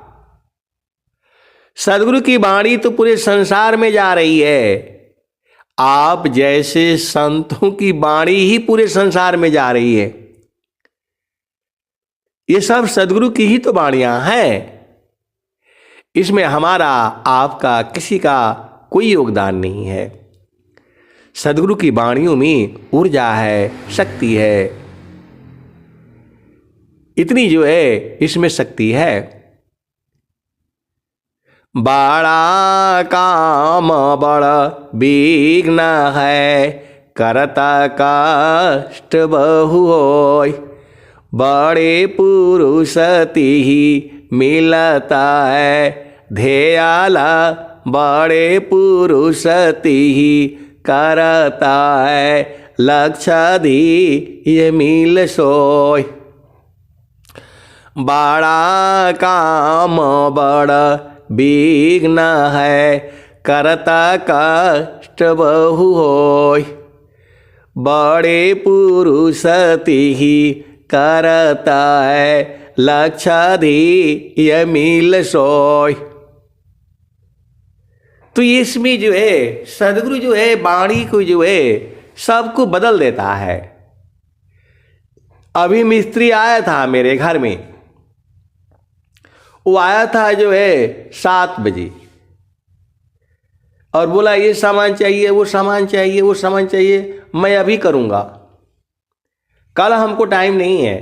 सदगुरु की वाणी तो पूरे संसार में जा रही है। आप जैसे संतों की वाणी ही पूरे संसार में जा रही है। ये सब सदगुरु की ही तो वाणियां हैं। इसमें हमारा आपका किसी का कोई योगदान नहीं है। सदगुरु की वाणियों में ऊर्जा है, शक्ति है, इतनी जो है इसमें शक्ति है। बड़ा काम बड़ा विघ्न है, करता कष्ट बहु होय, बड़े पुरुष तिहि मिलता है ध्येयाला, बड़े पुरुष तिहि करता है लक्षाधि ये मिल सोय। बड़ा काम बड़ा विघ्न है, करता कष्ट बहु होय, बड़े पुरुष तिहि करता है लक्ष्य दे ये मिल सोय। तो इसमें जो है सदगुरु जो है वाणी को जो है सबको बदल देता है। अभी मिस्त्री आया था मेरे घर में, वो आया था जो है 7 बजे और बोला ये सामान चाहिए, वो सामान चाहिए, वो सामान चाहिए, मैं अभी करूँगा, कल हमको टाइम नहीं है।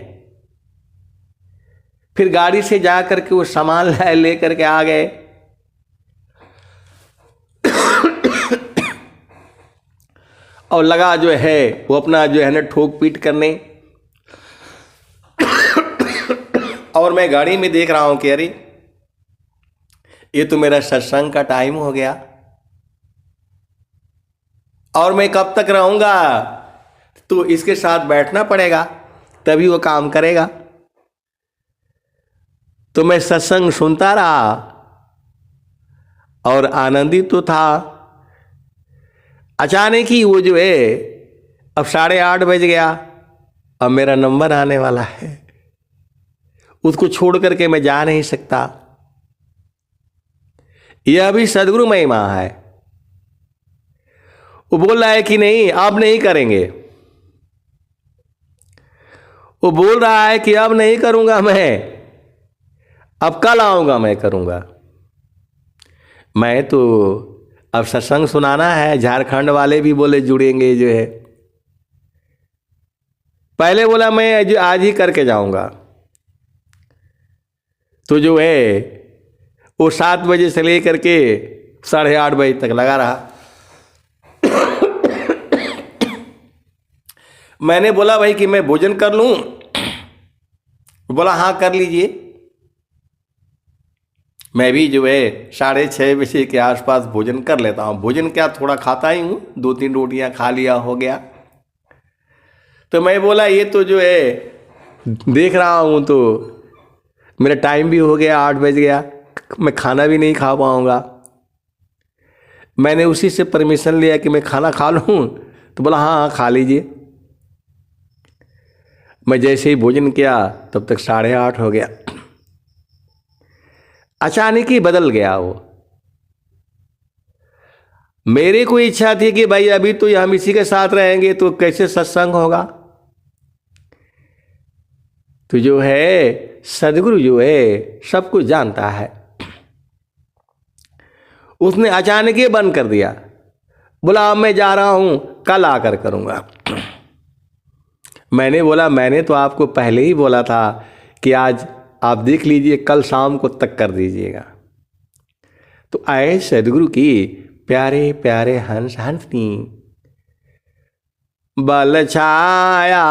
फिर गाड़ी से जा करके वो सामान ले करके आ गए। और लगा जो है वो अपना जो है ना ठोक पीट करने। और मैं गाड़ी में देख रहा हूँ कि अरे ये तो मेरा सत्संग का टाइम हो गया और मैं कब तक रहूँगा, तो इसके साथ बैठना पड़ेगा तभी वो काम करेगा। तो मैं सत्संग सुनता रहा और आनंदित तो था। अचानक ही वो जो है अब 8:30 बज गया, अब मेरा नंबर आने वाला है, उसको छोड़ करके मैं जा नहीं सकता। यह भी सदगुरु महिमा है। वो बोल रहा है कि नहीं अब नहीं करेंगे, वो बोल रहा है कि अब नहीं करूंगा मैं, अब कल आऊंगा मैं करूंगा। मैं तो अब सत्संग सुनाना है, झारखंड वाले भी बोले जुड़ेंगे जो है। पहले बोला मैं आज ही करके जाऊंगा, तो जो है वो 7 बजे से लेकर के 8:30 बजे तक लगा रहा। मैंने बोला भाई कि मैं भोजन कर लूं, बोला हाँ कर लीजिए। मैं भी जो है 6:30 बजे के आसपास भोजन कर लेता हूँ। भोजन क्या थोड़ा खाता ही हूँ, 2-3 रोटियां खा लिया हो गया। तो मैं बोला ये तो जो है देख रहा हूँ तो मेरा टाइम भी हो गया, 8 बज गया, मैं खाना भी नहीं खा पाऊँगा। मैंने उसी से परमिशन लिया कि मैं खाना खा लूँ, तो बोला हाँ हाँ खा लीजिए। मैं जैसे ही भोजन किया तब तक 8:30 हो गया। अचानक ही बदल गया वो। मेरे को इच्छा थी कि भाई अभी तो हम इसी के साथ रहेंगे तो कैसे सत्संग होगा। तो जो है सदगुरु जो है सब कुछ जानता है। उसने अचानक ही बंद कर दिया, बोला अब मैं जा रहा हूं, कल आकर करूंगा। मैंने बोला मैंने तो आपको पहले ही बोला था कि आज आप देख लीजिए, कल शाम को तक कर दीजिएगा। तो आए सदगुरु की प्यारे प्यारे हंस हंसनी, बल छाया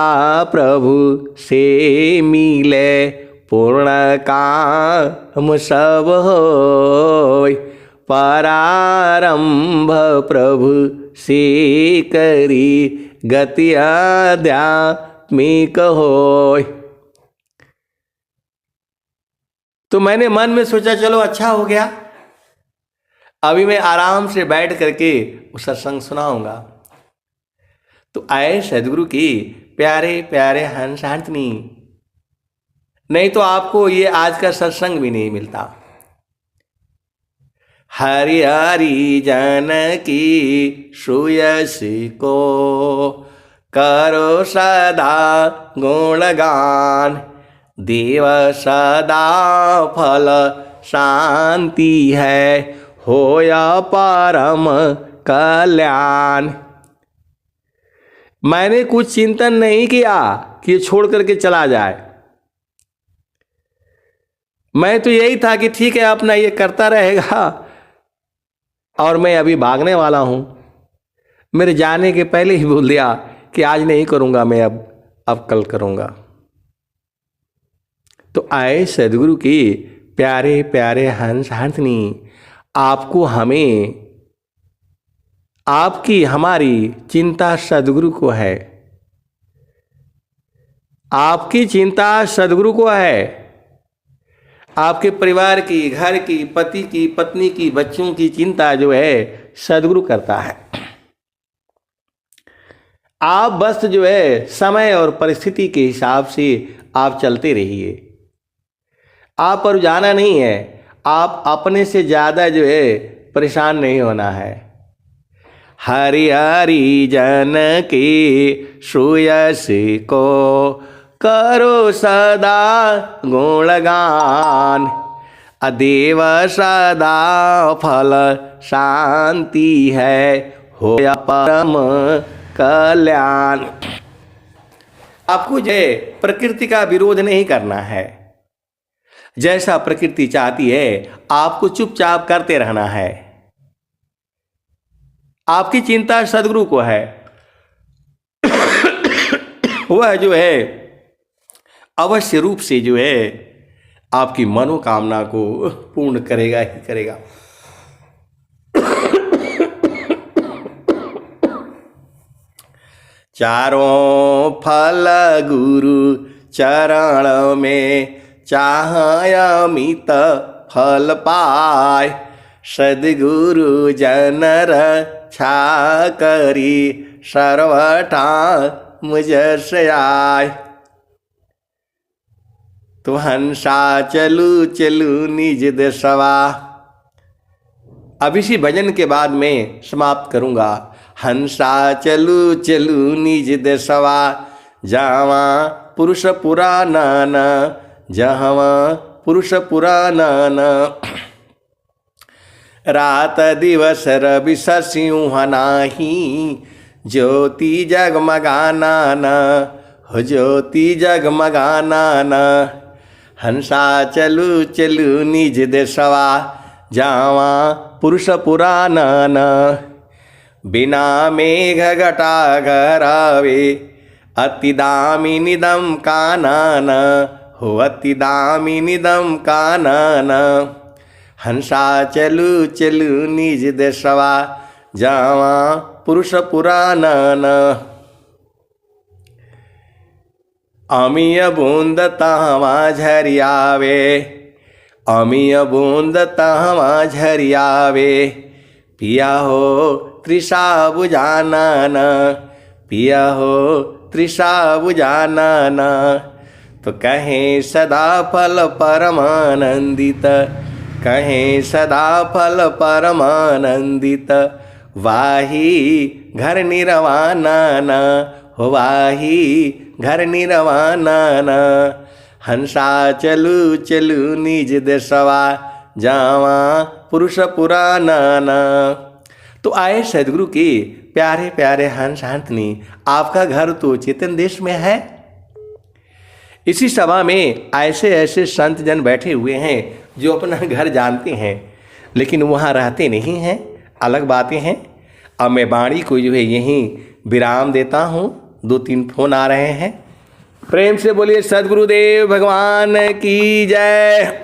प्रभु से मिले पूर्ण काम सब होय, परारंभ प्रभु से करी गति आध्यात्मिक होय। तो मैंने मन में सोचा चलो अच्छा हो गया, अभी मैं आराम से बैठ करके उस सत्संग सुनाऊंगा। तो आए सदगुरु की प्यारे प्यारे हंस हंसनी, नहीं तो आपको ये आज का सत्संग भी नहीं मिलता। हरि हरि जन की सुयसी को करो सदा गुणगान, देव सदा फल शांति है, होया परम कल्याण। मैंने कुछ चिंतन नहीं किया कि ये छोड़ करके चला जाए। मैं तो यही था कि ठीक है अपना ये करता रहेगा और मैं अभी भागने वाला हूं। मेरे जाने के पहले ही बोल दिया कि आज नहीं करूंगा मैं, अब कल करूंगा। तो आए सदगुरु की प्यारे प्यारे हंस हंसनी, आपको हमें, आपकी हमारी चिंता सदगुरु को है, आपकी चिंता सदगुरु को है। आपके परिवार की, घर की, पति की, पत्नी की, बच्चों की चिंता जो है सदगुरु करता है। आप बस जो है समय और परिस्थिति के हिसाब से आप चलते रहिए। आप पर जाना नहीं है, आप अपने से ज़्यादा जो है परेशान नहीं होना है। हरि हरि जन की श्रूयस को करो सदा गुणगान, अदेव सदा फल शांति है हो या परम कल्याण। आपको जो है प्रकृति का विरोध नहीं करना है। जैसा प्रकृति चाहती है आपको चुपचाप करते रहना है। आपकी चिंता सदगुरु को है, वह जो है अवश्य रूप से जो है आपकी मनोकामना को पूर्ण करेगा ही करेगा। चारों फल गुरु चरण में चाह अमित फल पाए, सद्गुरु जन रक्षा करी सर्वथा मुझ से आए। तो हंसा चलू चलू निज देशवा। अब इसी भजन के बाद मैं समाप्त करूंगा। हंसा चलू चलू निज देशवा, जावा पुरुष पुराना, जहवा पुरुष पुराना। रात दिवस रवि शशियुह नाही, ज्योति जगमगाना न हो ज्योति जगमगाना न। हंसा चलू चलू निज देशवा, जावा पुरुष पुराना न। बिना मेघ घटा घरावे, अति दामिनीदम कानन हो अति दामिनीदम कानन। हंसा चलू चलू निज देशवा, जावा पुरुष पुरानन। अमीय बूंद तहवा झरियावे, अमीय बूंद तहवा झरियावे। पिया हो तृषा बुझानन, पिया हो तृषा बुझानन। तो कहें सदा फल परमानंदित, कहें सदा फल परमानंदित। वाही घर निर्वाणा न हो वाही घर निर्वाणा न। हंसा चलू चलू निज देशवा, जावा पुरुष पुराना न। तो आए सदगुरु के प्यारे प्यारे हंस हंसनी, आपका घर तो चेतन देश में है। इसी सभा में ऐसे ऐसे संत जन बैठे हुए हैं जो अपना घर जानते हैं लेकिन वहाँ रहते नहीं हैं, अलग बातें हैं। अब मैं वाणी को जो है यहीं विराम देता हूँ। 2-3 फोन आ रहे हैं। प्रेम से बोलिए सद्गुरुदेव भगवान की जय।